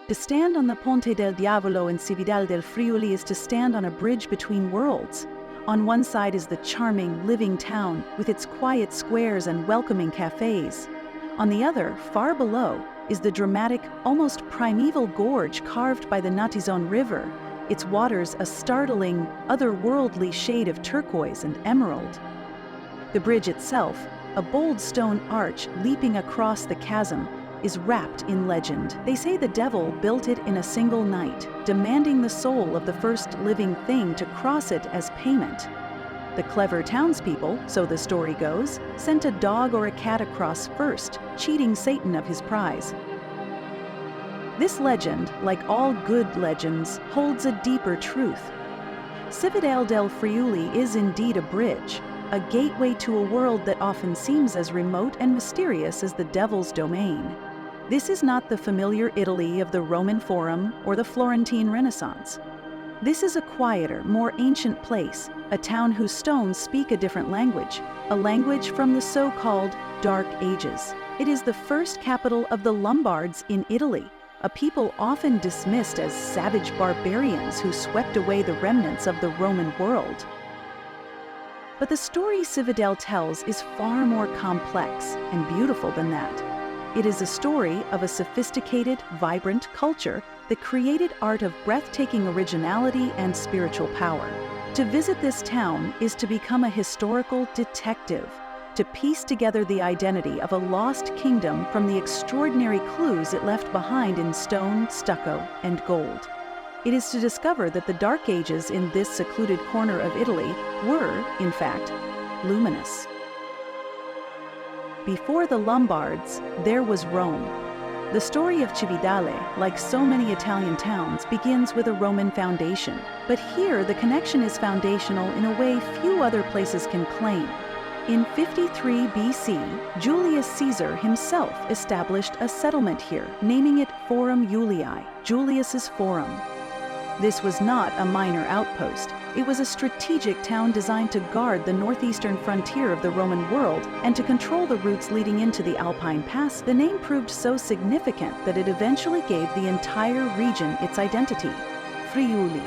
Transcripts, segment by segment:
To stand on the Ponte del Diavolo in Cividale del Friuli is to stand on a bridge between worlds. On one side is the charming, living town with its quiet squares and welcoming cafes. On the other, far below, is the dramatic, almost primeval gorge carved by the Natizon River, its waters a startling, otherworldly shade of turquoise and emerald. The bridge itself, a bold stone arch leaping across the chasm, is wrapped in legend. They say the devil built it in a single night, demanding the soul of the first living thing to cross it as payment. The clever townspeople, so the story goes, sent a dog or a cat across first, cheating Satan of his prize. This legend, like all good legends, holds a deeper truth. Cividale del Friuli is indeed a bridge, a gateway to a world that often seems as remote and mysterious as the devil's domain. This is not the familiar Italy of the Roman Forum or the Florentine Renaissance. This is a quieter, more ancient place, a town whose stones speak a different language, a language from the so-called Dark Ages. It is the first capital of the Lombards in Italy, a people often dismissed as savage barbarians who swept away the remnants of the Roman world. But the story Cividale tells is far more complex and beautiful than that. It is a story of a sophisticated, vibrant culture that created art of breathtaking originality and spiritual power. To visit this town is to become a historical detective, to piece together the identity of a lost kingdom from the extraordinary clues it left behind in stone, stucco, and gold. It is to discover that the Dark Ages in this secluded corner of Italy were, in fact, luminous. Before the Lombards, there was Rome. The story of Cividale, like so many Italian towns, begins with a Roman foundation. But here, the connection is foundational in a way few other places can claim. In 53 BC, Julius Caesar himself established a settlement here, naming it Forum Julii, Julius's Forum. This was not a minor outpost. It was a strategic town designed to guard the northeastern frontier of the Roman world and to control the routes leading into the Alpine Pass. The name proved so significant that it eventually gave the entire region its identity, Friuli.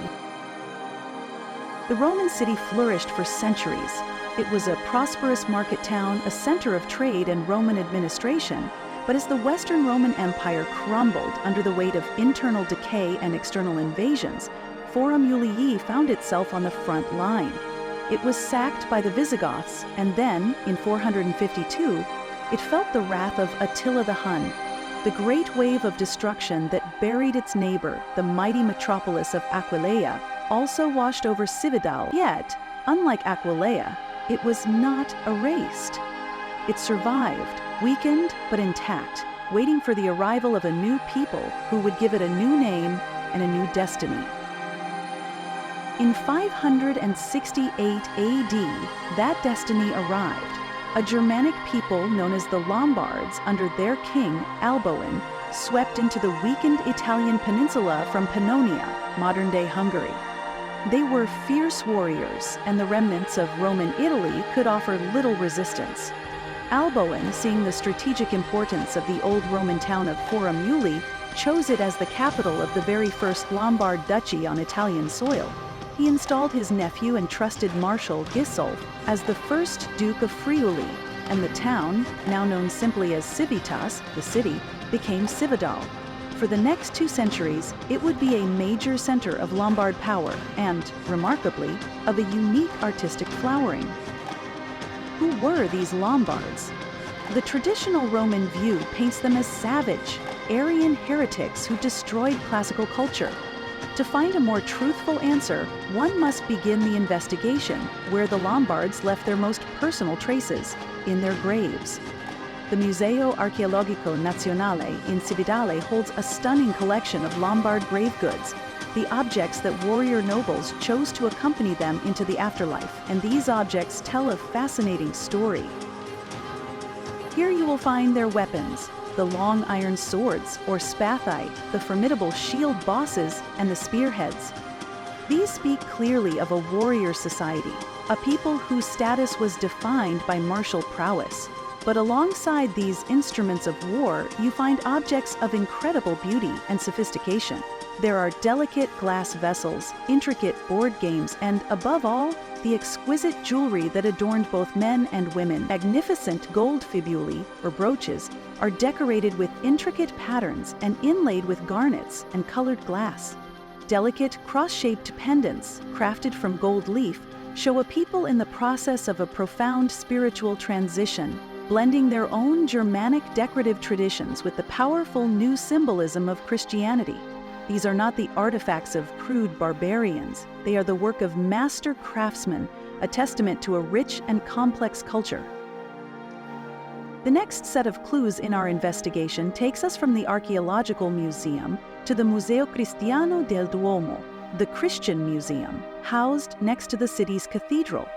The Roman city flourished for centuries. It was a prosperous market town, a center of trade and Roman administration. But as the Western Roman Empire crumbled under the weight of internal decay and external invasions, Forum Julii found itself on the front line. It was sacked by the Visigoths, and then, in 452, it felt the wrath of Attila the Hun. The great wave of destruction that buried its neighbor, the mighty metropolis of Aquileia, also washed over Cividale. Yet, unlike Aquileia, it was not erased. It survived, weakened but intact, waiting for the arrival of a new people who would give it a new name and a new destiny. In 568 AD, that destiny arrived. A Germanic people known as the Lombards, under their king, Alboin, swept into the weakened Italian peninsula from Pannonia, modern-day Hungary. They were fierce warriors, and the remnants of Roman Italy could offer little resistance. Alboin, seeing the strategic importance of the old Roman town of Forum Julii, chose it as the capital of the very first Lombard duchy on Italian soil. He installed his nephew and trusted marshal Gisulf as the first Duke of Friuli, and the town, now known simply as Civitas, the city, became Cividale. For the next 2 centuries, it would be a major center of Lombard power and, remarkably, of a unique artistic flowering. Who were these Lombards? The traditional Roman view paints them as savage, Arian heretics who destroyed classical culture. To find a more truthful answer, one must begin the investigation where the Lombards left their most personal traces, in their graves. The Museo Archeologico Nazionale in Cividale holds a stunning collection of Lombard grave goods, the objects that warrior nobles chose to accompany them into the afterlife, and these objects tell a fascinating story. Here you will find their weapons, the long iron swords, or spathi, the formidable shield bosses, and the spearheads. These speak clearly of a warrior society, a people whose status was defined by martial prowess. But alongside these instruments of war, you find objects of incredible beauty and sophistication. There are delicate glass vessels, intricate board games, and, above all, the exquisite jewelry that adorned both men and women. Magnificent gold fibulae, or brooches, are decorated with intricate patterns and inlaid with garnets and colored glass. Delicate, cross-shaped pendants, crafted from gold leaf, show a people in the process of a profound spiritual transition, blending their own Germanic decorative traditions with the powerful new symbolism of Christianity. These are not the artifacts of crude barbarians. They are the work of master craftsmen, a testament to a rich and complex culture. The next set of clues in our investigation takes us from the Archaeological Museum to the Museo Cristiano del Duomo, the Christian Museum, housed next to the city's cathedral.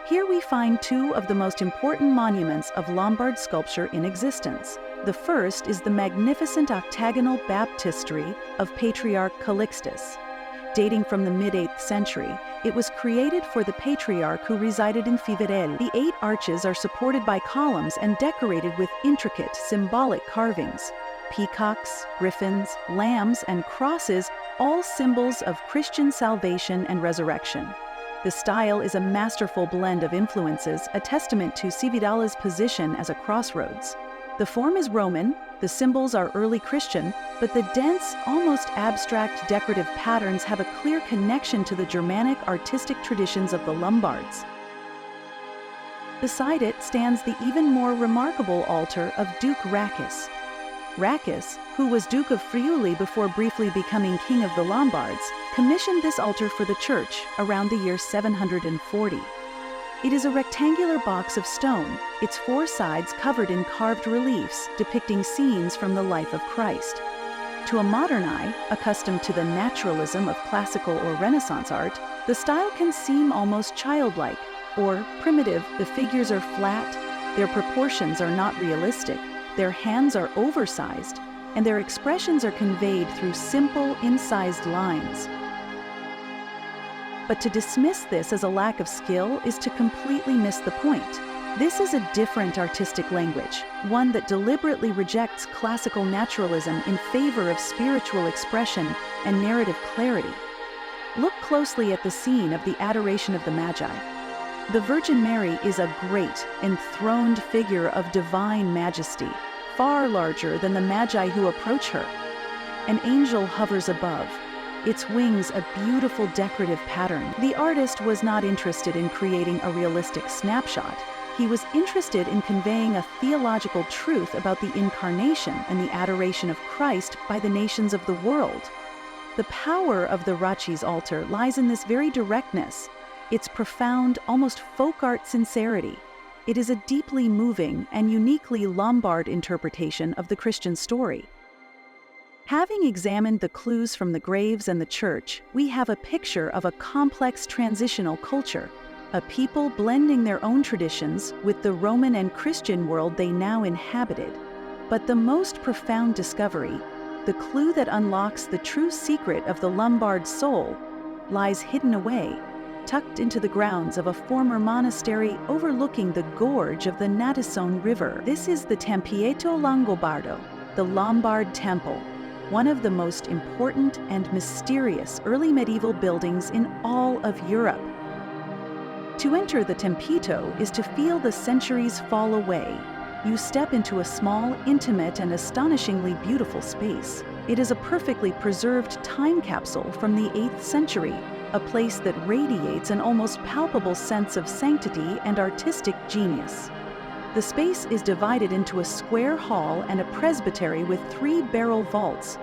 Here we find two of the most important monuments of Lombard sculpture in existence. The first is the magnificent octagonal baptistery of Patriarch Calixtus. Dating from the mid-8th century, it was created for the patriarch who resided in Cividale. The 8 arches are supported by columns and decorated with intricate symbolic carvings. Peacocks, griffins, lambs, and crosses, all symbols of Christian salvation and resurrection. The style is a masterful blend of influences, a testament to Cividale's position as a crossroads. The form is Roman, the symbols are early Christian, but the dense, almost abstract decorative patterns have a clear connection to the Germanic artistic traditions of the Lombards. Beside it stands the even more remarkable altar of Duke Rachis. Rachis, who was Duke of Friuli before briefly becoming King of the Lombards, commissioned this altar for the church around the year 740. It is a rectangular box of stone, its 4 sides covered in carved reliefs depicting scenes from the life of Christ. To a modern eye, accustomed to the naturalism of classical or Renaissance art, the style can seem almost childlike or primitive. The figures are flat, their proportions are not realistic, their hands are oversized, and their expressions are conveyed through simple, incised lines. But to dismiss this as a lack of skill is to completely miss the point. This is a different artistic language, one that deliberately rejects classical naturalism in favor of spiritual expression and narrative clarity. Look closely at the scene of the Adoration of the Magi. The Virgin Mary is a great, enthroned figure of divine majesty, far larger than the Magi who approach her. An angel hovers above, its wings a beautiful decorative pattern. The artist was not interested in creating a realistic snapshot. He was interested in conveying a theological truth about the incarnation and the adoration of Christ by the nations of the world. The power of the Rachis altar lies in this very directness, its profound, almost folk art sincerity. It is a deeply moving and uniquely Lombard interpretation of the Christian story. Having examined the clues from the graves and the church, we have a picture of a complex transitional culture, a people blending their own traditions with the Roman and Christian world they now inhabited. But the most profound discovery, the clue that unlocks the true secret of the Lombard soul, lies hidden away, tucked into the grounds of a former monastery overlooking the gorge of the Natisone River. This is the Tempietto Longobardo, the Lombard Temple, one of the most important and mysterious early medieval buildings in all of Europe. To enter the Tempietto is to feel the centuries fall away. You step into a small, intimate, and astonishingly beautiful space. It is a perfectly preserved time capsule from the 8th century, a place that radiates an almost palpable sense of sanctity and artistic genius. The space is divided into a square hall and a presbytery with 3 barrel vaults.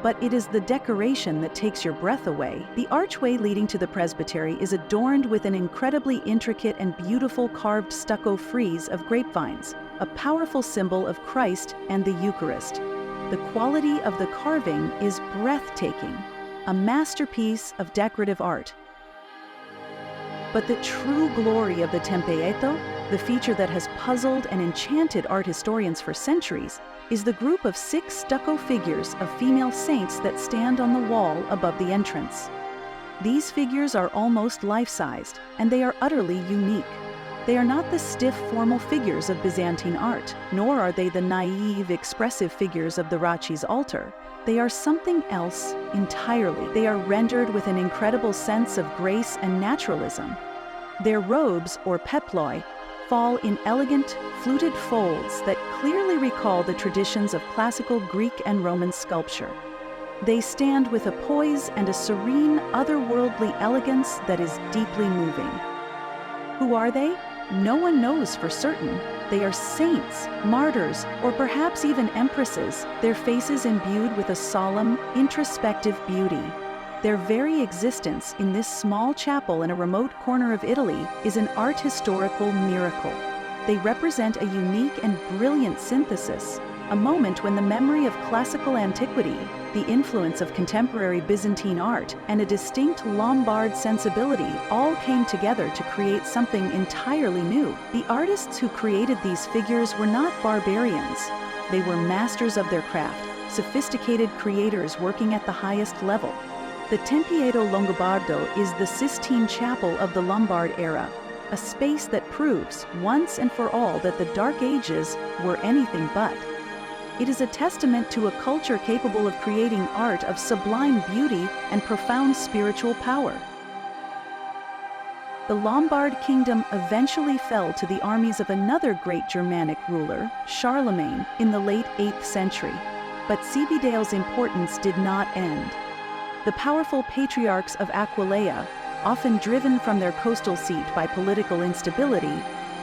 But it is the decoration that takes your breath away. The archway leading to the presbytery is adorned with an incredibly intricate and beautiful carved stucco frieze of grapevines, a powerful symbol of Christ and the Eucharist. The quality of the carving is breathtaking, a masterpiece of decorative art. But the true glory of the Tempietto, the feature that has puzzled and enchanted art historians for centuries, is the group of 6 stucco figures of female saints that stand on the wall above the entrance. These figures are almost life-sized, and they are utterly unique. They are not the stiff, formal figures of Byzantine art, nor are they the naive, expressive figures of the Hrisi altar. They are something else entirely. They are rendered with an incredible sense of grace and naturalism. Their robes, or peploi, fall in elegant, fluted folds that clearly recall the traditions of classical Greek and Roman sculpture. They stand with a poise and a serene, otherworldly elegance that is deeply moving. Who are they? No one knows for certain. They are saints, martyrs, or perhaps even empresses, their faces imbued with a solemn, introspective beauty. Their very existence in this small chapel in a remote corner of Italy is an art historical miracle. They represent a unique and brilliant synthesis, a moment when the memory of classical antiquity, the influence of contemporary Byzantine art, and a distinct Lombard sensibility all came together to create something entirely new. The artists who created these figures were not barbarians. They were masters of their craft, sophisticated creators working at the highest level. The Tempietto Longobardo is the Sistine Chapel of the Lombard era, a space that proves, once and for all, that the Dark Ages were anything but. It is a testament to a culture capable of creating art of sublime beauty and profound spiritual power. The Lombard Kingdom eventually fell to the armies of another great Germanic ruler, Charlemagne, in the late 8th century. But Cividale's importance did not end. The powerful patriarchs of Aquileia, often driven from their coastal seat by political instability,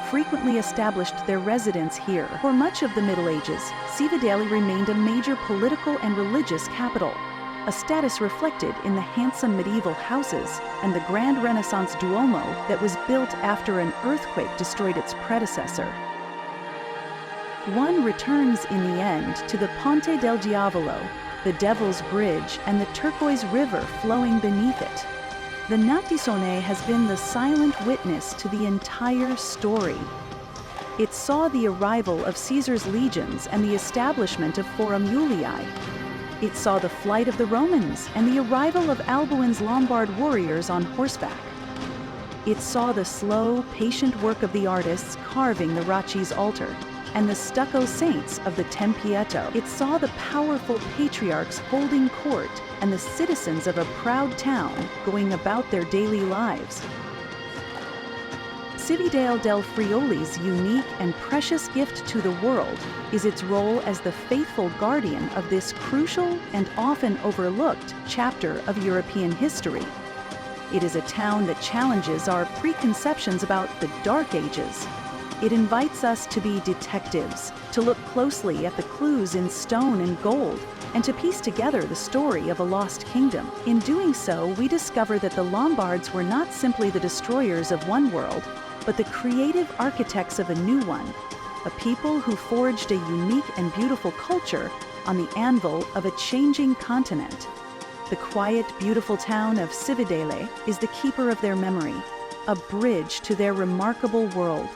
frequently established their residence here. For much of the Middle Ages, Cividale remained a major political and religious capital, a status reflected in the handsome medieval houses and the grand Renaissance Duomo that was built after an earthquake destroyed its predecessor. One returns in the end to the Ponte del Diavolo, the Devil's Bridge, and the turquoise river flowing beneath it. The Natisone has been the silent witness to the entire story. It saw the arrival of Caesar's legions and the establishment of Forum Julii. It saw the flight of the Romans and the arrival of Alboin's Lombard warriors on horseback. It saw the slow, patient work of the artists carving the Hrisi's altar and the stucco saints of the Tempietto. It saw the powerful patriarchs holding court and the citizens of a proud town going about their daily lives. Cividale del Friuli's unique and precious gift to the world is its role as the faithful guardian of this crucial and often overlooked chapter of European history. It is a town that challenges our preconceptions about the Dark Ages. It invites us to be detectives, to look closely at the clues in stone and gold, and to piece together the story of a lost kingdom. In doing so, we discover that the Lombards were not simply the destroyers of one world, but the creative architects of a new one, a people who forged a unique and beautiful culture on the anvil of a changing continent. The quiet, beautiful town of Cividale is the keeper of their memory, a bridge to their remarkable world.